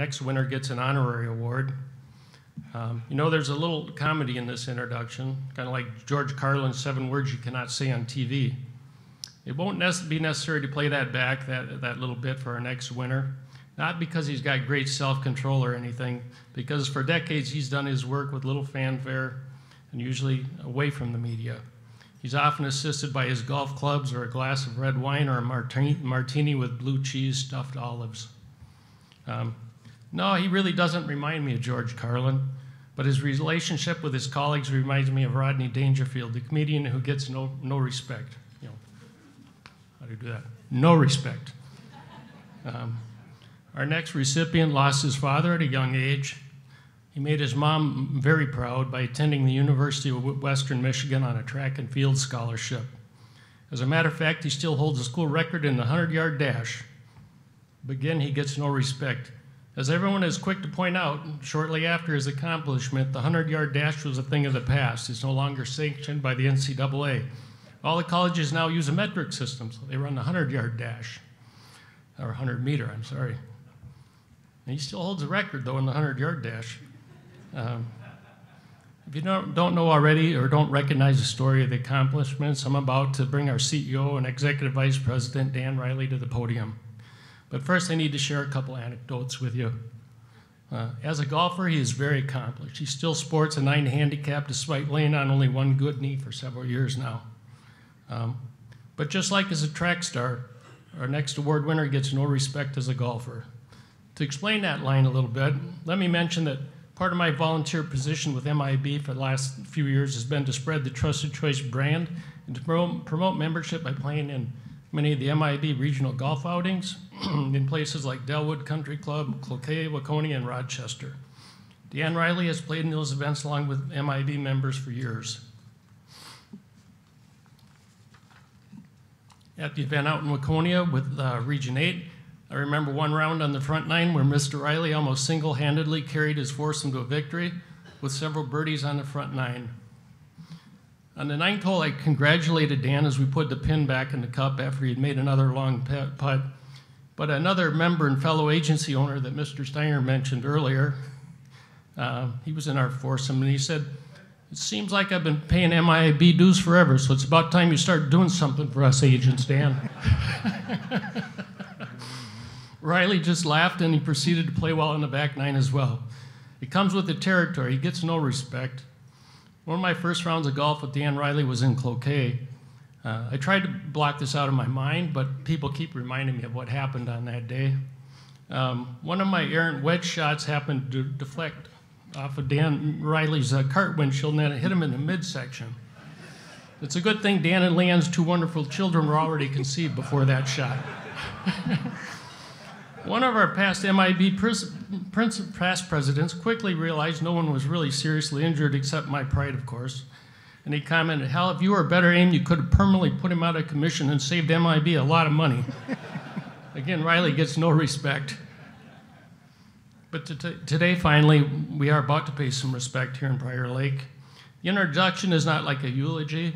next winner gets an honorary award. You know, there's a little comedy in this introduction, kind of like George Carlin's 7 Words You Cannot Say on TV. It won't be necessary to play that back, that little bit for our next winner. Not because he's got great self-control or anything, because for decades he's done his work with little fanfare and usually away from the media. He's often assisted by his golf clubs or a glass of red wine or a martini with blue cheese stuffed olives. No, he really doesn't remind me of George Carlin, but his relationship with his colleagues reminds me of Rodney Dangerfield, the comedian who gets no respect. You know, how do you do that? No respect. Our next recipient lost his father at a young age. He made his mom very proud by attending the University of Western Michigan on a track and field scholarship. As a matter of fact, he still holds a school record in the 100-yard dash. But again, he gets no respect. As everyone is quick to point out, shortly after his accomplishment, the 100-yard dash was a thing of the past. It's no longer sanctioned by the NCAA. All the colleges now use a metric system, so they run the 100-yard dash, or 100-meter, I'm sorry. And he still holds a record, though, in the 100-yard dash. If you don't know already or don't recognize the story of the accomplishments, I'm about to bring our CEO and Executive Vice President, Dan Riley, to the podium. But first, I need to share a couple anecdotes with you. As a golfer, he is very accomplished. He still sports a 9 handicap despite laying on only one good knee for several years now. But just like as a track star, our next award winner gets no respect as a golfer. To explain that line a little bit, let me mention that part of my volunteer position with MIIAB for the last few years has been to spread the Trusted Choice brand and to promote membership by playing in many of the MIIAB regional golf outings in places like Delwood Country Club, Cloquet, Waconia, and Rochester. Dan Riley has played in those events along with MIIAB members for years. At the event out in Waconia with Region 8, I remember one round on the front nine where Mr. Riley almost single-handedly carried his foursome to a victory with several birdies on the front nine. On the 9th hole, I congratulated Dan as we put the pin back in the cup after he had made another long putt. But another member and fellow agency owner that Mr. Steiner mentioned earlier, he was in our foursome, and he said, "It seems like I've been paying MIIAB dues forever, so it's about time you start doing something for us agents, Dan." Riley just laughed and he proceeded to play well on the back nine as well. It comes with the territory. He gets no respect. One of my first rounds of golf with Dan Riley was in Cloquet. I tried to block this out of my mind, but people keep reminding me of what happened on that day. One of my errant wedge shots happened to deflect off of Dan Riley's cart windshield, and then it hit him in the midsection. It's a good thing Dan and Leanne's 2 wonderful children were already conceived before that shot. One of our past MIIAB past presidents quickly realized no one was really seriously injured except my pride, of course. And he commented, "Hell, if you were better aimed, you could have permanently put him out of commission and saved MIIAB a lot of money." Again, Riley gets no respect. But today, finally, we are about to pay some respect here in Prior Lake. The introduction is not like a eulogy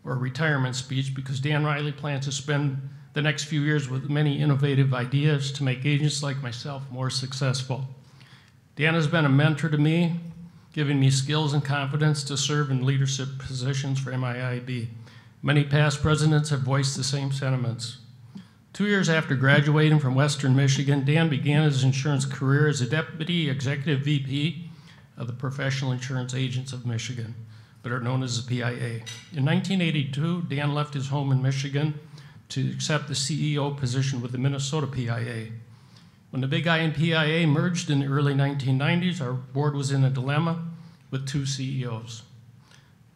or a retirement speech because Dan Riley plans to spend the next few years with many innovative ideas to make agents like myself more successful. Dan has been a mentor to me, giving me skills and confidence to serve in leadership positions for MIIAB. Many past presidents have voiced the same sentiments. 2 years after graduating from Western Michigan, Dan began his insurance career as a Deputy Executive VP of the Professional Insurance Agents of Michigan, but are known as the PIA. In 1982, Dan left his home in Michigan to accept the CEO position with the Minnesota PIA. When the Big I and PIA merged in the early 1990s, our board was in a dilemma with 2 CEOs.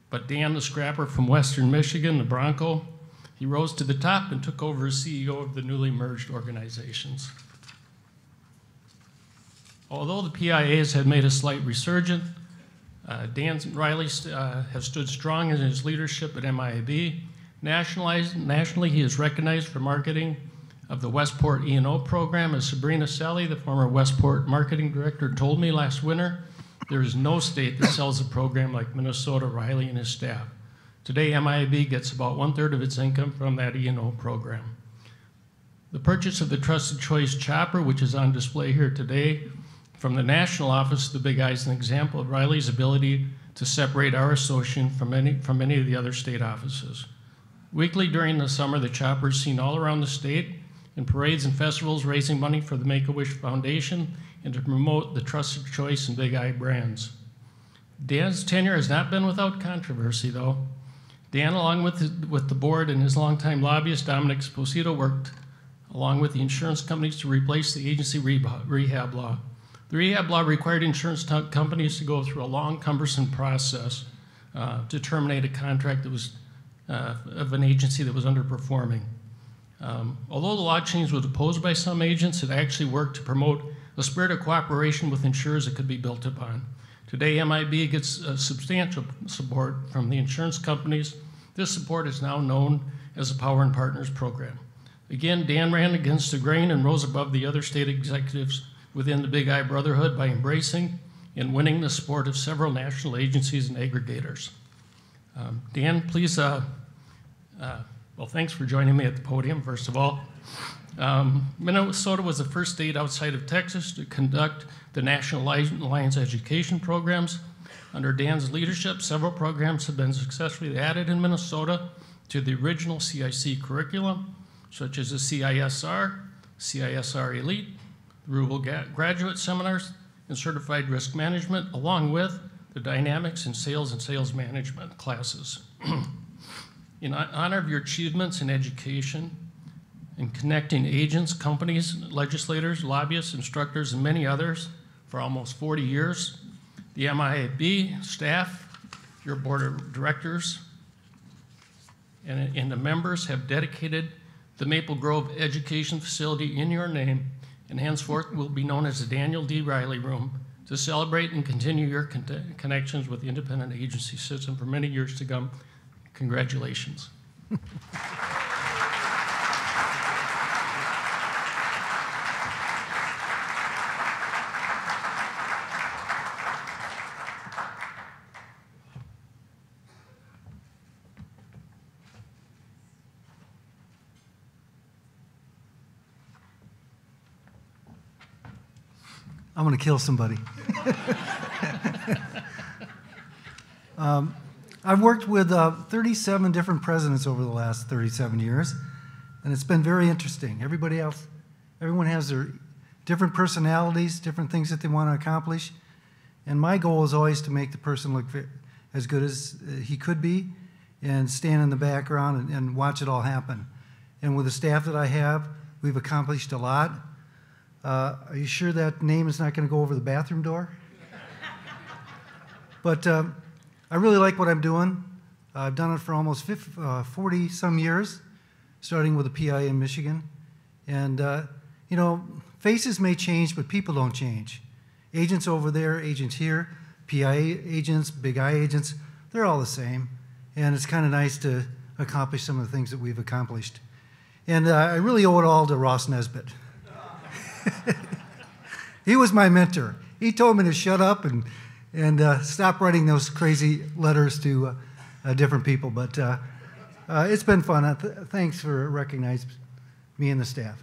But Dan, the scrapper from Western Michigan, the Bronco, he rose to the top and took over as CEO of the newly merged organizations. Although the PIAs had made a slight resurgence, Dan Riley has stood strong in his leadership at MIIAB. Nationally, he is recognized for marketing of the Westport E&O program. As Sabrina Selly, the former Westport marketing director, told me last winter, there is no state that sells a program like Minnesota, Riley, and his staff. Today, MIIAB gets about 1/3 of its income from that E&O program. The purchase of the Trusted Choice Chopper, which is on display here today, From the national office, the Big I is an example of Riley's ability to separate our association from any of the other state offices. Weekly during the summer, the chopper is seen all around the state in parades and festivals, raising money for the Make-A-Wish Foundation and to promote the trusted choice in Big I brands. Dan's tenure has not been without controversy, though. Dan, along with the board and his longtime lobbyist, Dominic Esposito, worked along with the insurance companies to replace the agency rehab law. The rehab law required insurance companies to go through a long, cumbersome process to terminate a contract that was of an agency that was underperforming. Although the law change was opposed by some agents, it actually worked to promote a spirit of cooperation with insurers that could be built upon. Today, MIB gets substantial support from the insurance companies. This support is now known as the Power and Partners program. Again, Dan ran against the grain and rose above the other state executives within the Big I Brotherhood by embracing and winning the support of several national agencies and aggregators. Dan, please, well, thanks for joining me at the podium, first of all. Minnesota was the first state outside of Texas to conduct the National Alliance education programs. Under Dan's leadership, several programs have been successfully added in Minnesota to the original CIC curriculum, such as the CISR, CISR Elite, Rural Graduate Seminars, and Certified Risk Management, along with the Dynamics in Sales and Sales Management classes. In honor of your achievements in education, in connecting agents, companies, legislators, lobbyists, instructors, and many others for almost 40 years, the MIIAB staff, your board of directors, and the members have dedicated the Maple Grove Education Facility in your name, and henceforth will be known as the Daniel D. Riley Room, to celebrate and continue your connections with the independent agency system for many years to come. Congratulations. I'm going to kill somebody. I've worked with 37 different presidents over the last 37 years, and it's been very interesting. Everyone has their different personalities, different things that they want to accomplish, and my goal is always to make the person look as good as he could be and stand in the background and watch it all happen. And with the staff that I have, we've accomplished a lot. Are you sure that name is not going to go over the bathroom door? But I really like what I'm doing. I've done it for almost 40-some years, starting with a PI in Michigan. And, you know, faces may change, but people don't change. Agents over there, agents here, PI agents, Big I agents, they're all the same. And it's kind of nice to accomplish some of the things that we've accomplished. And I really owe it all to Ross Nesbitt. He was my mentor. He told me to shut up and stop writing those crazy letters to different people. But it's been fun. Thanks for recognizing me and the staff.